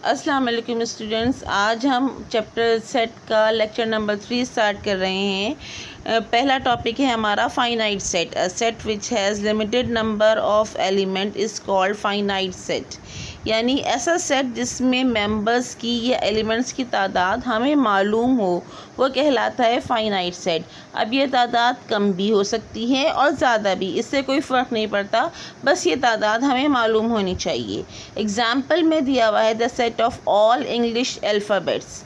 अस्सलाम वालेकुम स्टूडेंट्स, आज हम चैप्टर सेट का लेक्चर नंबर 3 स्टार्ट कर रहे हैं। पहला टॉपिक है हमारा finite set. A set which has limited number of element is called finite set. यानी ऐसा सेट जिसमें मेंबर्स की या एलिमेंट्स की तादाद हमें मालूम हो, वो कहलाता है फाइनाइट सेट। अब ये तादाद कम भी हो सकती है और ज़्यादा भी, इससे कोई फ़र्क नहीं पड़ता, बस ये तादाद हमें मालूम होनी चाहिए। एग्ज़ाम्पल में दिया हुआ है the set of all English alphabets.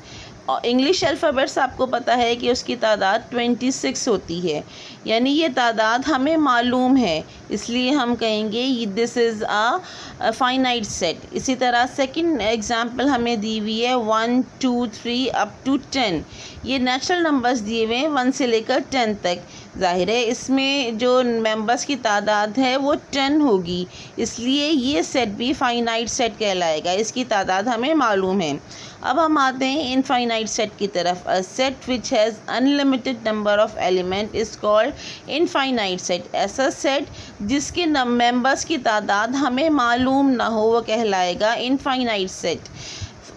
English alphabets आपको पता है कि उसकी तादाद 26 होती है, यानी ये तादाद हमें मालूम है, इसलिए हम कहेंगे this is a finite set. इसी तरह सेकंड एग्जांपल हमें दी हुई है 1 2 3 अप टू 10। ये नेचुरल नंबर्स दिए हुए हैं 1 से लेकर 10 तक। ज़ाहिर है इसमें जो मेंबर्स की तादाद है वो 10 होगी, इसलिए ये सेट भी फाइनाइट सेट कहलाएगा, इसकी तादाद हमें मालूम है। अब हम आते हैं इनफाइनाइट सेट की तरफ। A set which has unlimited number of element is called infinite set. ऐसा सेट जिसके मेंबर्स की तादाद हमें मालूम ना हो, वो कहलाएगा इनफाइनाइट सेट।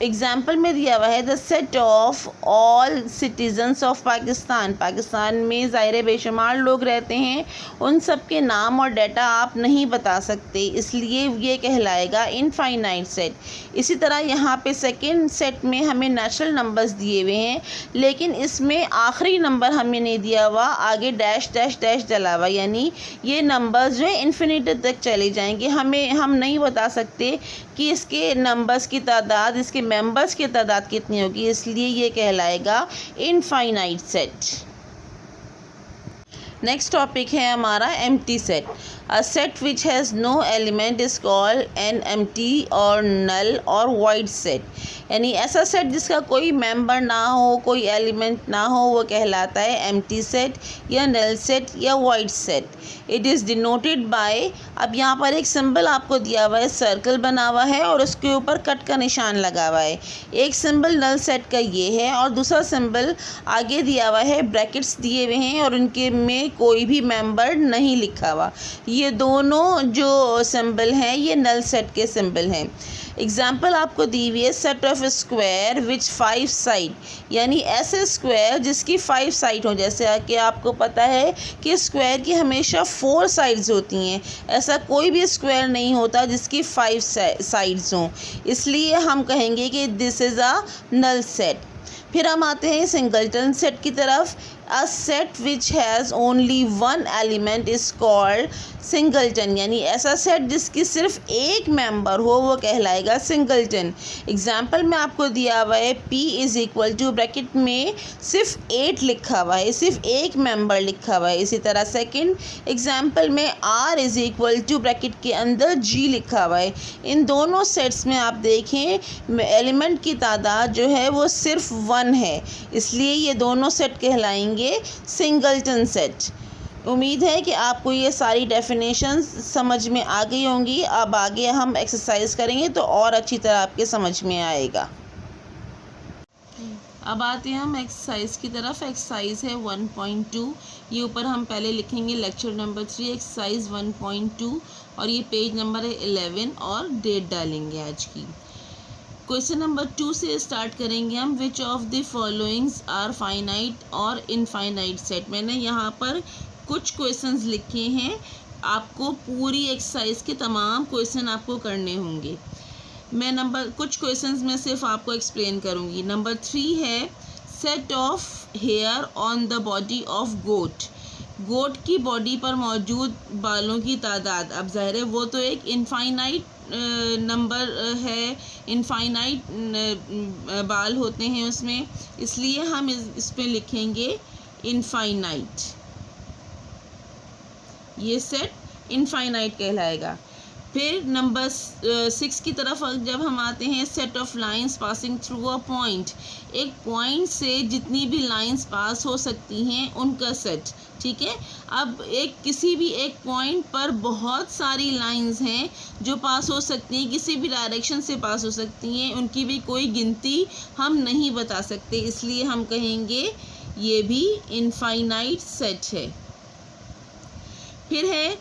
एग्ज़ाम्पल में दिया हुआ है the set of all citizens of Pakistan. Pakistan में ज़ाहिर बेशुमार लोग रहते हैं, उन सब के नाम और डाटा आप नहीं बता सकते, इसलिए ये कहलाएगा इनफाइनाइट सेट। इसी तरह यहाँ पे सेकंड सेट में हमें नेचुरल नंबर्स दिए हुए हैं, लेकिन इसमें आखिरी नंबर हमें नहीं दिया हुआ, आगे डैश डैश डैश डला हुआ, यानी ये नंबर्स जो है इन्फिनिटी तक चले जाएंगे। हम नहीं बता सकते कि इसके नंबर्स की तादाद, इसके मेंबर्स की तादाद कितनी होगी, इसलिए ये कहलाएगा इनफाइनाइट सेट। नेक्स्ट टॉपिक है हमारा empty set. A set which has no element is called an empty और नल और वाइड सेट। यानी ऐसा सेट जिसका कोई मेंबर ना हो, कोई एलिमेंट ना हो, वो कहलाता है एम्प्टी सेट या नल सेट या wide set. It is denoted by, अब यहाँ पर एक सिंबल आपको दिया हुआ है, सर्कल बना हुआ है और उसके ऊपर कट का निशान लगा हुआ है। एक सिंबल नल सेट का ये है और दूसरा सिंबल आगे दिया हुआ है, ब्रैकेट्स दिए हुए हैं और उनके में कोई भी मेंबर नहीं लिखा हुआ। ये दोनों जो सिंबल हैं ये नल सेट के सिंबल हैं। एग्जाम्पल आपको दी हुई है set of square which 5 side, यानी ऐसे स्क्वायर जिसकी 5 साइड हो। जैसे कि आपको पता है कि स्क्वायर की हमेशा 4 साइड्स होती हैं, ऐसा कोई भी स्क्वायर नहीं होता जिसकी 5 साइड्स हों, इसलिए हम कहेंगे कि this is a null set. फिर हम आते हैं सिंगलटन सेट की तरफ। A set which has only one element is called singleton, यानी ऐसा सेट जिसकी सिर्फ एक मेंबर हो, वो कहलाएगा सिंगलटन। एग्जाम्पल में आपको दिया हुआ है P is equal to, bracket में सिर्फ 8 लिखा हुआ है, सिर्फ एक मेंबर लिखा हुआ है। इसी तरह सेकंड एग्जाम्पल में R is equal to, bracket के अंदर G लिखा हुआ है। इन दोनों सेट्स में आप देखें एलिमेंट की तादाद जो है वो सिर्फ 1 है, इसलिए ये दोनों सेट कहलाएंगे सिंगलटन सेट। उम्मीद है कि आपको ये सारी डेफिनेशंस समझ में आ गई होंगी। अब आगे हम एक्सरसाइज करेंगे तो और अच्छी तरह आपके समझ में आएगा। अब आते हैं हम एक्सरसाइज की तरफ। एक्सरसाइज है 1.2। ये ऊपर हम पहले लिखेंगे लेक्चर नंबर 3 एक्सरसाइज 1.2 और ये पेज नंबर है 11 और डेट डालेंगे आज की। क्वेश्चन नंबर 2 से स्टार्ट करेंगे हम। Which of the followings are finite और इनफाइनाइट सेट। मैंने यहाँ पर कुछ क्वेश्चंस लिखे हैं, आपको पूरी एक्सरसाइज के तमाम क्वेश्चन आपको करने होंगे। मैं कुछ क्वेश्चंस में सिर्फ आपको एक्सप्लेन करूँगी। नंबर 3 है set of hair on the body of goat. Goat की बॉडी पर मौजूद बालों की तादाद, अब ज़ाहिर है वो तो एक इनफाइनाइट नंबर है, इनफाइनाइट बाल होते हैं उसमें, इसलिए हम इस पे लिखेंगे इनफाइनाइट। ये सेट इनफाइनाइट कहलाएगा। फिर नंबर 6 की तरफ जब हम आते हैं, set of lines passing through a point. एक पॉइंट से जितनी भी लाइंस पास हो सकती हैं उनका सेट, ठीक है। अब किसी भी एक पॉइंट पर बहुत सारी लाइंस हैं जो पास हो सकती हैं, किसी भी डायरेक्शन से पास हो सकती हैं, उनकी भी कोई गिनती हम नहीं बता सकते, इसलिए हम कहेंगे ये भी इनफाइनाइट सेट है। फिर है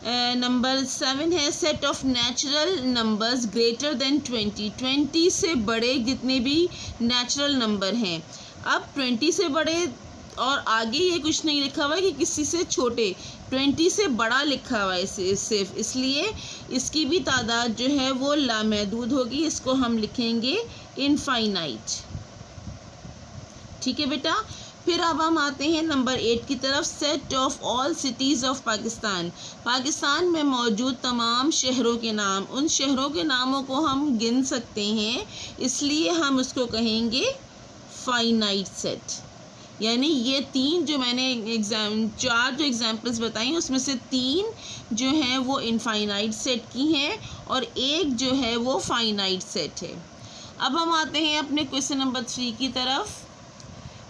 नंबर 7 है set of natural numbers greater than 20। 20 से बड़े जितने भी नेचुरल नंबर हैं। अब 20 से बड़े और आगे ये कुछ नहीं लिखा हुआ है कि किसी से छोटे, 20 से बड़ा लिखा हुआ है सिर्फ, इसलिए इसकी भी तादाद जो है वो लामहदूद होगी। इसको हम लिखेंगे इनफाइनाइट। ठीक है बेटा। फिर अब हम आते हैं नंबर 8 की तरफ, set of all cities of Pakistan. Pakistan में मौजूद तमाम शहरों के नाम, उन शहरों के नामों को हम गिन सकते हैं, इसलिए हम उसको कहेंगे फाइनाइट सेट। यानी ये 3 जो मैंने 4 जो एग्जाम्पल्स बताई उसमें से 3 जो हैं वो इनफाइनाइट सेट की हैं और 1 जो है वो फाइनाइट सेट है। अब हम आते हैं अपने क्वेश्चन नंबर 3 की तरफ।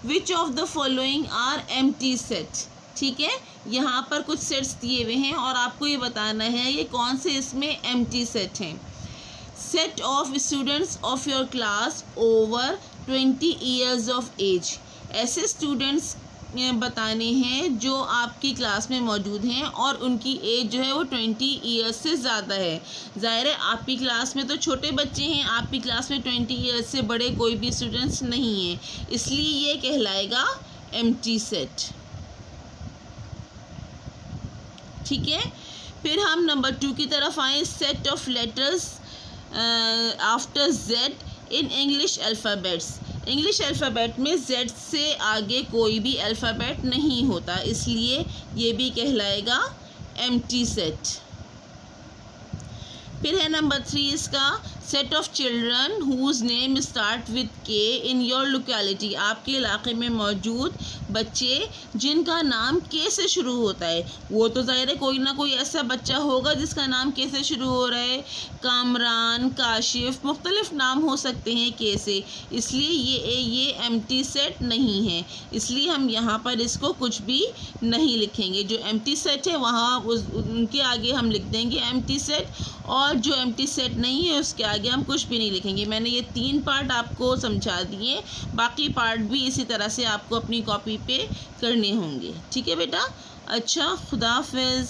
Which of the following are empty set. ठीक है, यहाँ पर कुछ सेट्स दिए हुए हैं और आपको ये बताना है ये कौन से इसमें एम्प्टी सेट हैं। Set of students of your class over 20 years of age. ऐसे स्टूडेंट्स बताने हैं जो आपकी क्लास में मौजूद हैं और उनकी एज जो है वो 20 ईयर्स से ज़्यादा है। ज़ाहिर है आपकी क्लास में तो छोटे बच्चे हैं, आपकी क्लास में 20 ईयर्स से बड़े कोई भी स्टूडेंट्स नहीं हैं, इसलिए ये कहलाएगा एम्प्टी सेट। ठीक है, फिर हम नंबर 2 की तरफ आए। Set of letters after Z in English alphabets. English alphabet में जेड से आगे कोई भी अल्फ़ाबेट नहीं होता, इसलिए ये भी कहलाएगा एम्प्टी सेट। फिर है नंबर 3 इसका, set of children whose name start with K in your locality. आपके इलाके में मौजूद बच्चे जिनका नाम के से शुरू होता है, वो तो ज़ाहिर है कोई ना कोई ऐसा बच्चा होगा जिसका नाम के से शुरू हो रहा है। कामरान, काशिफ, मुख्तलिफ नाम हो सकते हैं के से, इसलिए ये एम्प्टी सेट नहीं है, इसलिए हम यहाँ पर इसको कुछ भी नहीं लिखेंगे। जो एम्प्टी सेट है वहाँ उनके आगे हम लिख देंगे एम्प्टी सेट, और जो एम्प्टी सेट नहीं है उसके आगे हम कुछ भी नहीं लिखेंगे। मैंने ये 3 पार्ट आपको समझा दिए, बाकी पार्ट भी इसी तरह से आपको अपनी कॉपी पे करने होंगे। ठीक है बेटा। अच्छा, खुदा हाफिज़।